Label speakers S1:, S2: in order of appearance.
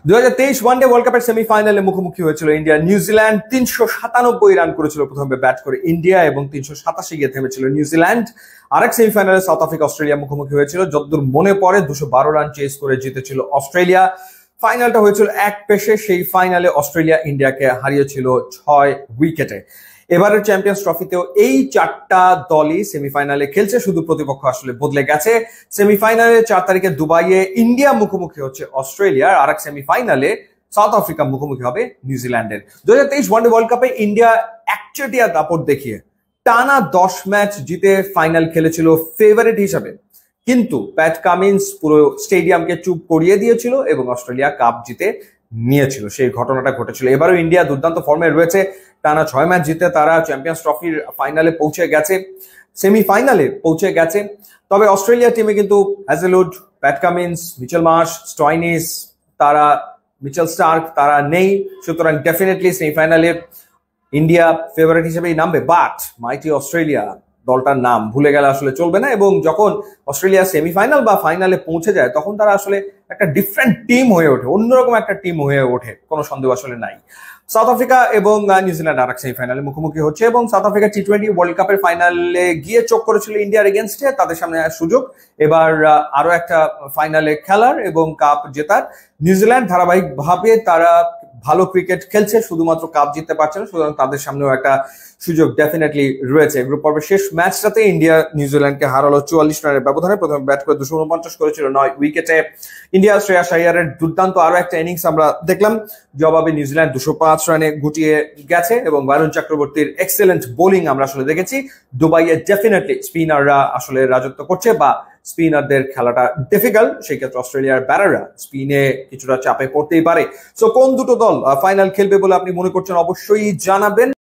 S1: 2023 one day world কাপের সেমিফাইনালে মুখোমুখি হয়েছিল ইন্ডিয়া নিউজিল্যান্ড। 397 রান করেছিল প্রথমে ব্যাট করে ইন্ডিয়া এবং 387 গিয়ে থেমেছিল নিউজিল্যান্ড। আরেক সেমিফাইনালে সাউথ আফ্রিকা অস্ট্রেলিয়া মুখোমুখি হয়েছিল, যতদূর মনে পড়ে 212 রান চেস করে জিতেছিল অস্ট্রেলিয়া। ফাইনালটা হয়েছিল এক পেশে, সেই ফাইনালে অস্ট্রেলিয়া ইন্ডিয়াকে হারিয়েছিল 6 উইকেটে। এবারের চ্যাম্পিয়ন্স ট্রফিতেও এই চারটা দলই সেমিফাইনালে খেলছে, শুধু প্রতিপক্ষ আসলে বদলে গেছে। সেমিফাইনালে 4 তারিখে দুবাইয়ে ইন্ডিয়া মুখোমুখি হচ্ছে অস্ট্রেলিয়ার, আর এক সেমিফাইনালে সাউথ আফ্রিকা মুখোমুখি হবে নিউজিল্যান্ডের। 2023 ওয়ানডে ওয়ার্ল্ড কাপে ইন্ডিয়া একচেটিয়া দাপট দেখিয়ে টানা 10 ম্যাচ জিতে ফাইনাল খেলেছিল ফেভারিট হিসাবে, কিন্তু প্যাট কামিন্স পুরো স্টেডিয়ামকে চুপ করিয়ে দিয়েছিল এবং অস্ট্রেলিয়া কাপ জিতে নিয়েছিল। সেই ঘটনাটা ঘটেছিল। এবারও ইন্ডিয়া দুর্দান্ত ফর্মে রয়েছে, টানা 6 ম্যাচ জিতে তারা চ্যাম্পিয়ন্স ট্রফির ফাইনালে পৌঁছে গেছে, সেমিফাইনালে পৌঁছে গেছে। তবে অস্ট্রেলিয়া টিমে কিন্তু Hazlewood, Pat Cummins, Mitchell Marsh, Stoinis, তারা মিচেল স্টার্ক তারা নেই, সুতরাং ডেফিনেটলি সেমিফাইনালে ইন্ডিয়া ফেভারিট হিসেবেই নামবে। বাট মাইটি অস্ট্রেলিয়া দলটার নাম ভুলে গেলে আসলে চলবে না, এবং যখন অস্ট্রেলিয়া সেমিফাইনাল বা ফাইনালে পৌঁছে যায় তখন তারা আসলে একটা ডিফারেন্ট টিম হয়ে ওঠে, অন্যরকম একটা টিম হয়ে ওঠে, কোনো সন্দেহ আসলে নাই। সাউথ আফ্রিকা এবং নিউজিল্যান্ড আরেক সেমিফাইনালে মুখোমুখি হচ্ছে, এবং সাউথ আফ্রিকা টি20 ওয়ার্ল্ড কাপের ফাইনালে গিয়ে চোখ করেছিল ইন্ডিয়ার এগেনস্টে। তাদের সামনে সুযোগ এবার আরো একটা ফাইনালে খেলার এবং কাপ জেতার। নিউজিল্যান্ড ধারাবাহিকভাবে তারা ভালো ক্রিকেট খেলছে, শুধুমাত্র কাপ জিততে পারছে না, সুতরাং তাদের সামনেও একটা সুযোগ ডেফিনেটলি রয়েছে। গ্রুপ পর্বের শেষ ম্যাচটাতে ইন্ডিয়া নিউজিল্যান্ডকে হারালো 44 রানের ব্যবধানে। প্রথমে ব্যাট করে 249 করেছিল 9 উইকেটে ইন্ডিয়া। শ্রেয়াস আইয়ারের দুর্দান্ত আরো একটা ইনিংস আমরা দেখলাম, জবাবে নিউজিল্যান্ড 205 রানে গুটিয়ে গেছে, এবং বরুণ চক্রবর্তীর এক্সেলেন্ট বোলিং আমরা আসলে দেখেছি। দুবাইয়ে ডেফিনেটলি স্পিনাররা আসলে রাজত্ব করছে, বা স্পিনারদের খেলাটা ডিফিকাল্ট, সেই ক্ষেত্রে অস্ট্রেলিয়ার ব্যাটাররা স্পিনে কিছুটা চাপে পড়তেই পারে। সো কোন দুটো দল ফাইনাল খেলবে বলে আপনি মনে করছেন অবশ্যই জানাবেন।